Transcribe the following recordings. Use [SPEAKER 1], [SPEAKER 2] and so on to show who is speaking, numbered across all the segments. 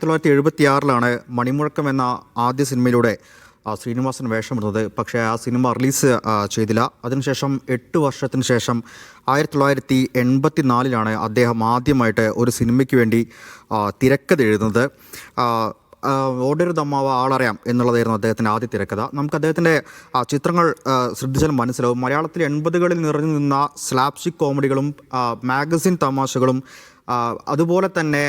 [SPEAKER 1] 1976 മണിമുഴക്കം എന്ന ആദ്യ സിനിമയിലൂടെ ശ്രീനിവാസൻ വേഷമിടുന്നത്. പക്ഷേ ആ സിനിമ റിലീസ് ചെയ്തില്ല. അതിനുശേഷം 8 വർഷത്തിന് ശേഷം 1984 അദ്ദേഹം ആദ്യമായിട്ട് ഒരു സിനിമയ്ക്ക് വേണ്ടി തിരക്കഥ എഴുതുന്നത്. ഓടരുത് അമ്മാവ ആളറിയാം എന്നുള്ളതായിരുന്നു അദ്ദേഹത്തിൻ്റെ ആദ്യ തിരക്കഥ. നമുക്ക് അദ്ദേഹത്തിൻ്റെ ചിത്രങ്ങൾ ശ്രദ്ധിച്ചാൽ മനസ്സിലാവും. മലയാളത്തിൽ 80കളിൽ നിറഞ്ഞു നിന്ന സ്ലാപ്സ്റ്റിക് കോമഡികളും മാഗസിൻ തമാശകളും അതുപോലെ തന്നെ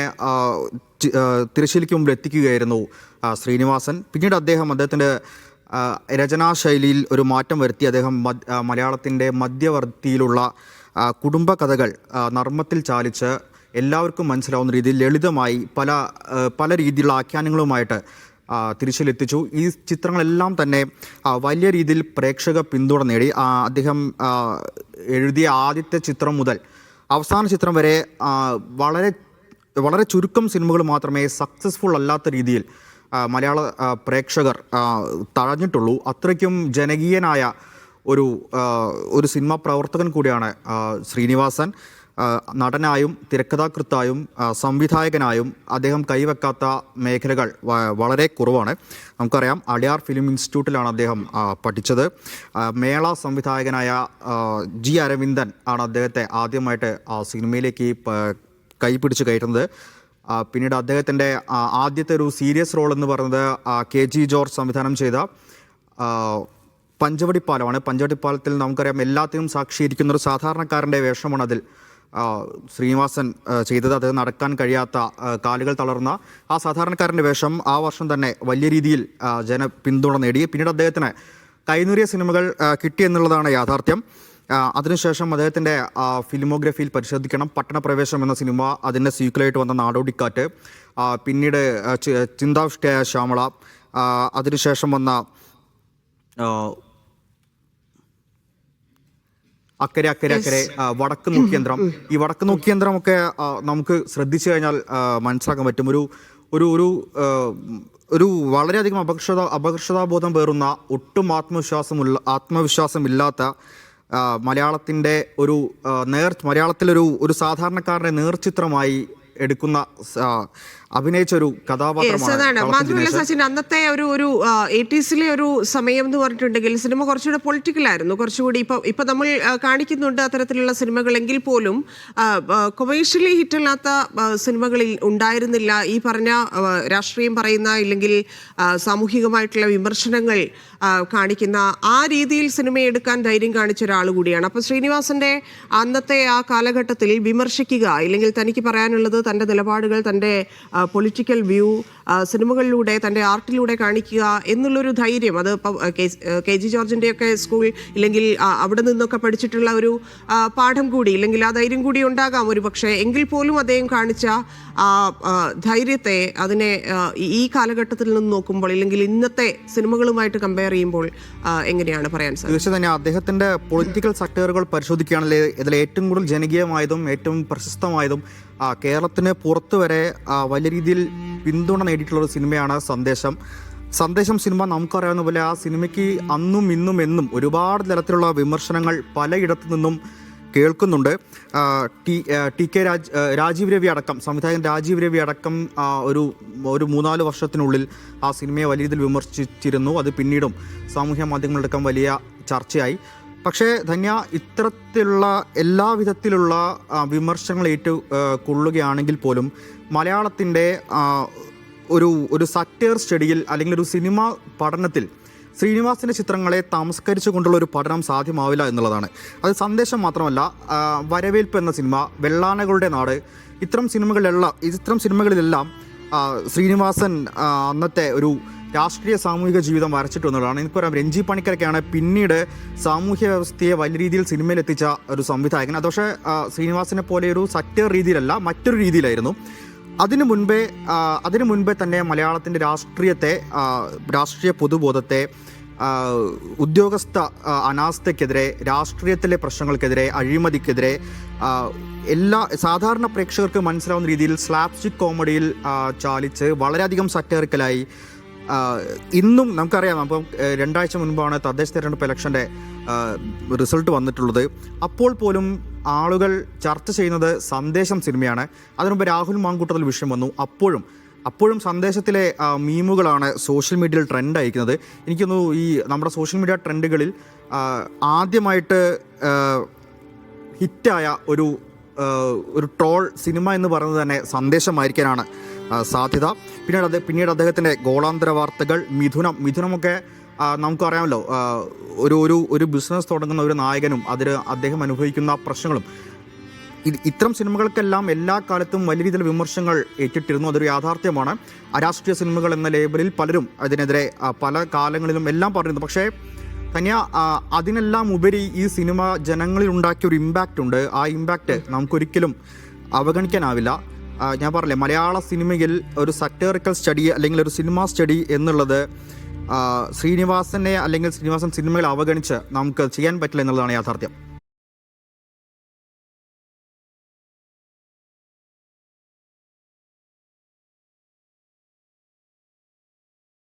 [SPEAKER 1] തിരശ്ശീലയ്ക്ക് മുമ്പിൽ എത്തിക്കുകയായിരുന്നു ശ്രീനിവാസൻ. പിന്നീട് അദ്ദേഹത്തിൻ്റെ രചനാശൈലിയിൽ ഒരു മാറ്റം വരുത്തി. അദ്ദേഹം മലയാളത്തിൻ്റെ മധ്യവർത്തിയിലുള്ള കുടുംബ കഥകൾ നർമ്മത്തിൽ ചാലിച്ച് എല്ലാവർക്കും മനസ്സിലാവുന്ന രീതിയിൽ ലളിതമായി പല രീതിയിലുള്ള ആഖ്യാനങ്ങളുമായിട്ട് തിരിച്ചിലെത്തിച്ചു. ഈ ചിത്രങ്ങളെല്ലാം തന്നെ വലിയ രീതിയിൽ പ്രേക്ഷക പിന്തുണ നേടി. അദ്ദേഹം എഴുതിയ ആദ്യത്തെ ചിത്രം മുതൽ അവസാന ചിത്രം വരെ വളരെ ചുരുക്കം സിനിമകൾ മാത്രമേ സക്സസ്ഫുൾ അല്ലാത്ത രീതിയിൽ മലയാള പ്രേക്ഷകർ തഴഞ്ഞിട്ടുള്ളൂ. അത്രയ്ക്കും ജനകീയനായ ഒരു സിനിമാ പ്രവർത്തകൻ കൂടിയാണ് ശ്രീനിവാസൻ. നടനായും തിരക്കഥാകൃത്തായും സംവിധായകനായും അദ്ദേഹം കൈവെക്കാത്ത മേഖലകൾ വളരെ കുറവാണ്. നമുക്കറിയാം, അടയാർ ഫിലിം ഇൻസ്റ്റിറ്റ്യൂട്ടിലാണ് അദ്ദേഹം പഠിച്ചത്. മേള സംവിധായകനായ ജി അരവിന്ദൻ ആണ് അദ്ദേഹത്തെ ആദ്യമായിട്ട് സിനിമയിലേക്ക് കൈപിടിച്ച് കയറ്റുന്നത്. പിന്നീട് അദ്ദേഹത്തിൻ്റെ ആദ്യത്തെ ഒരു സീരിയസ് റോൾ എന്ന് പറയുന്നത് KG ജോർജ് സംവിധാനം ചെയ്ത പഞ്ചവടിപ്പാലമാണ്. പഞ്ചവടിപ്പാലത്തിൽ നമുക്കറിയാം, എല്ലാത്തിനും സാക്ഷിയിരിക്കുന്ന ഒരു സാധാരണക്കാരൻ്റെ വേഷമാണ് അതിൽ ശ്രീനിവാസൻ ചെയ്തത്. അത് നടക്കാൻ കഴിയാത്ത, കാലുകൾ തളർന്ന ആ സാധാരണക്കാരൻ്റെ വേഷം ആ വർഷം തന്നെ വലിയ രീതിയിൽ പിന്തുണ നേടി. പിന്നീട് അദ്ദേഹത്തിന് കൈനൂരിയ സിനിമകൾ കിട്ടിയെന്നുള്ളതാണ് യാഥാർത്ഥ്യം. അതിനുശേഷം അദ്ദേഹത്തിൻ്റെ ഫിലിമോഗ്രഫിയിൽ പരിശോധിക്കണം. പട്ടണപ്രവേശം എന്ന സിനിമ, അതിൻ്റെ സീക്വലായിട്ട് വന്ന നാടോടിക്കാറ്റ്, പിന്നീട് ചിന്താവിഷ്ടയായ ശ്യാമള, അതിനുശേഷം വന്ന അക്കരെ അക്കരെ അക്കരെ, വടക്ക് നോക്കിയന്ത്രം. ഈ വടക്ക് നോക്കിയന്ത്രമൊക്കെ നമുക്ക് ശ്രദ്ധിച്ചു കഴിഞ്ഞാൽ മനസ്സിലാക്കാൻ പറ്റും. ഒരു വളരെയധികം അപകർഷതാബോധം പേറുന്ന, ഒട്ടും ആത്മവിശ്വാസമില്ലാത്ത മലയാളത്തിൻ്റെ മലയാളത്തിലൊരു സാധാരണക്കാരൻ്റെ നേർചിത്രമായി എടുക്കുന്ന അഭിനയിച്ചൊരു കഥാപാത്രമാണ്.
[SPEAKER 2] മാത്രമല്ല സച്ചിൻ, അന്നത്തെ ഒരു 80s ഒരു സമയം എന്ന് പറഞ്ഞിട്ടുണ്ടെങ്കിൽ സിനിമ കുറച്ചുകൂടെ പൊളിറ്റിക്കലായിരുന്നു. കുറച്ചുകൂടി ഇപ്പൊ നമ്മൾ കാണിക്കുന്നുണ്ട് അത്തരത്തിലുള്ള സിനിമകളെങ്കിൽ പോലും കൊമേഴ്ഷ്യലി ഹിറ്റല്ലാത്ത സിനിമകളിൽ ഉണ്ടായിരുന്നില്ല. ഈ പറഞ്ഞ രാഷ്ട്രീയം പറയുന്ന, ഇല്ലെങ്കിൽ സാമൂഹികമായിട്ടുള്ള വിമർശനങ്ങൾ കാണിക്കുന്ന ആ രീതിയിൽ സിനിമയെടുക്കാൻ ധൈര്യം കാണിച്ച ഒരാൾ കൂടിയാണ്. അപ്പോൾ ശ്രീനിവാസന്റെ അന്നത്തെ ആ കാലഘട്ടത്തിൽ വിമർശിക്കുക, ഇല്ലെങ്കിൽ തനിക്ക് പറയാനുള്ളത്, തൻ്റെ നിലപാടുകൾ, തൻ്റെ പൊളിറ്റിക്കൽ വ്യൂ സിനിമകളിലൂടെ, തൻ്റെ ആർട്ടിലൂടെ കാണിക്കുക എന്നുള്ളൊരു ധൈര്യം, അത് ഇപ്പോൾ KG ജോർജിൻ്റെയൊക്കെ സ്കൂൾ, ഇല്ലെങ്കിൽ അവിടെ നിന്നൊക്കെ പഠിച്ചിട്ടുള്ള ഒരു പാഠം കൂടി, ഇല്ലെങ്കിൽ ആ ധൈര്യം കൂടി ഉണ്ടാകാം ഒരു പക്ഷേ. എങ്കിൽ പോലും അദ്ദേഹം കാണിച്ച ആ ധൈര്യത്തെ, അതിനെ ഈ കാലഘട്ടത്തിൽ നിന്ന് നോക്കുമ്പോൾ, ഇല്ലെങ്കിൽ ഇന്നത്തെ സിനിമകളുമായിട്ട് കമ്പയർ ചെയ്യുമ്പോൾ എങ്ങനെയാണ് പറയാൻ സാധിക്കും?
[SPEAKER 1] തീർച്ചയായും തന്നെ അദ്ദേഹത്തിൻ്റെ പൊളിറ്റിക്കൽ സെക്ടറുകൾ പരിശോധിക്കുകയാണെങ്കിൽ ഇതിൽ ഏറ്റവും കൂടുതൽ ജനകീയമായതും ഏറ്റവും പ്രശസ്തമായതും കേരളത്തിന് പുറത്തു വരെ വലിയ രീതിയിൽ പിന്തുണ നേടിയിട്ടുള്ളൊരു സിനിമയാണ് സന്ദേശം സിനിമ. നമുക്കറിയാവുന്ന പോലെ ആ സിനിമയ്ക്ക് അന്നും ഇന്നും എന്നും ഒരുപാട് തരത്തിലുള്ള വിമർശനങ്ങൾ പലയിടത്തു നിന്നും കേൾക്കുന്നുണ്ട്. രാജീവ് രവി അടക്കം, സംവിധായകൻ രാജീവ് രവി അടക്കം ഒരു 3-4 വർഷത്തിനുള്ളിൽ ആ സിനിമയെ വലിയ രീതിയിൽ വിമർശിച്ചിരുന്നു. അത് പിന്നീടും സാമൂഹ്യ മാധ്യമങ്ങളടക്കം വലിയ ചർച്ചയായി. പക്ഷേ ധന്യ, ഇത്തരത്തിലുള്ള എല്ലാവിധത്തിലുള്ള വിമർശനങ്ങൾ കൊള്ളുകയാണെങ്കിൽ പോലും മലയാളത്തിൻ്റെ ഒരു സറ്റയർ സ്റ്റഡിയിൽ, അല്ലെങ്കിൽ ഒരു സിനിമ പഠനത്തിൽ ശ്രീനിവാസൻ്റെ ചിത്രങ്ങളെ താമസ്കരിച്ചു കൊണ്ടുള്ള ഒരു പഠനം സാധ്യമാവില്ല എന്നുള്ളതാണ്. അത് സന്ദേശം മാത്രമല്ല, വരവേൽപ്പ് എന്ന സിനിമ, വെള്ളാനകളുടെ നാട്, ഇത്തരം സിനിമകളിലെല്ലാം ശ്രീനിവാസൻ അന്നത്തെ ഒരു രാഷ്ട്രീയ സാമൂഹിക ജീവിതം വരച്ചിട്ടു എന്നുള്ളതാണ്. എനിക്കറിയാം, രഞ്ജി പണിക്കരൊക്കെയാണ് പിന്നീട് സാമൂഹ്യ വ്യവസ്ഥയെ വലിയ രീതിയിൽ സിനിമയിലെത്തിച്ച ഒരു സംവിധായകൻ. അത് പക്ഷേ ശ്രീനിവാസനെ പോലെ ഒരു സറ്റയർ രീതിയിലല്ല, മറ്റൊരു രീതിയിലായിരുന്നു. അതിനു മുൻപേ തന്നെ മലയാളത്തിൻ്റെ രാഷ്ട്രീയ പൊതുബോധത്തെ, ഉദ്യോഗസ്ഥ അനാസ്ഥയ്ക്കെതിരെ, രാഷ്ട്രീയത്തിലെ പ്രശ്നങ്ങൾക്കെതിരെ, അഴിമതിക്കെതിരെ, എല്ലാ സാധാരണ പ്രേക്ഷകർക്ക് മനസ്സിലാവുന്ന രീതിയിൽ സ്ലാപ്സ്റ്റിക് കോമഡിയിൽ ചാലിച്ച് വളരെയധികം സറ്ററിക്കലായി ഇന്നും നമുക്കറിയാം. അപ്പം 2 ആഴ്ച മുൻപാണ് തദ്ദേശ തെരഞ്ഞെടുപ്പ് ഇലക്ഷൻ്റെ റിസൾട്ട് വന്നിട്ടുള്ളത്. അപ്പോൾ പോലും ആളുകൾ ചർച്ച ചെയ്യുന്നത് സന്ദേശം സിനിമയാണ്. അതിനുമുമ്പ് രാഹുൽ മാങ്കൂട്ടത്തിൽ വിഷയം വന്നു. അപ്പോഴും അപ്പോഴും സന്ദേശത്തിലെ മീമുകളാണ് സോഷ്യൽ മീഡിയയിൽ ട്രെൻഡ് അയക്കുന്നത്. എനിക്കൊന്നു ഈ നമ്മുടെ സോഷ്യൽ മീഡിയ ട്രെൻഡുകളിൽ ആദ്യമായിട്ട് ഹിറ്റായ ഒരു ട്രോൾ സിനിമ എന്ന് പറയുന്നത് തന്നെ സന്ദേശമായിരിക്കാനാണ് സാധ്യത. പിന്നീട് അദ്ദേഹത്തിൻ്റെ ഗോളാന്തര വാർത്തകൾ, മിഥുനമൊക്കെ നമുക്കറിയാമല്ലോ, ഒരു ബിസിനസ് തുടങ്ങുന്ന ഒരു നായകനും അദ്ദേഹം അനുഭവിക്കുന്ന പ്രശ്നങ്ങളും, ഇത്തരം സിനിമകൾക്കെല്ലാം എല്ലാ കാലത്തും വലിയ രീതിയിൽ വിമർശനങ്ങൾ ഏറ്റിട്ടിരുന്നു. അതൊരു യാഥാർത്ഥ്യമാണ്. അരാഷ്ട്രീയ സിനിമകൾ എന്ന ലേബലിൽ പലരും അതിനെതിരെ പല കാലങ്ങളിലും എല്ലാം പറഞ്ഞിരുന്നു. പക്ഷേ തനിയ അതിനെല്ലാം ഉപരി ഈ സിനിമ ജനങ്ങളിൽ ഉണ്ടാക്കിയ ഒരു ഇമ്പാക്റ്റ് ഉണ്ട്. ആ ഇമ്പാക്റ്റ് നമുക്കൊരിക്കലും അവഗണിക്കാനാവില്ല. ഞാൻ പറഞ്ഞില്ലേ, മലയാള സിനിമയിൽ ഒരു സറ്ററിക്കൽ സ്റ്റഡി അല്ലെങ്കിൽ ഒരു സിനിമ സ്റ്റഡി എന്നുള്ളത് ശ്രീനിവാസൻ സിനിമകൾ അവഗണിച്ച് നമുക്ക് ചെയ്യാൻ പറ്റില്ല എന്നുള്ളതാണ് യാഥാർത്ഥ്യം.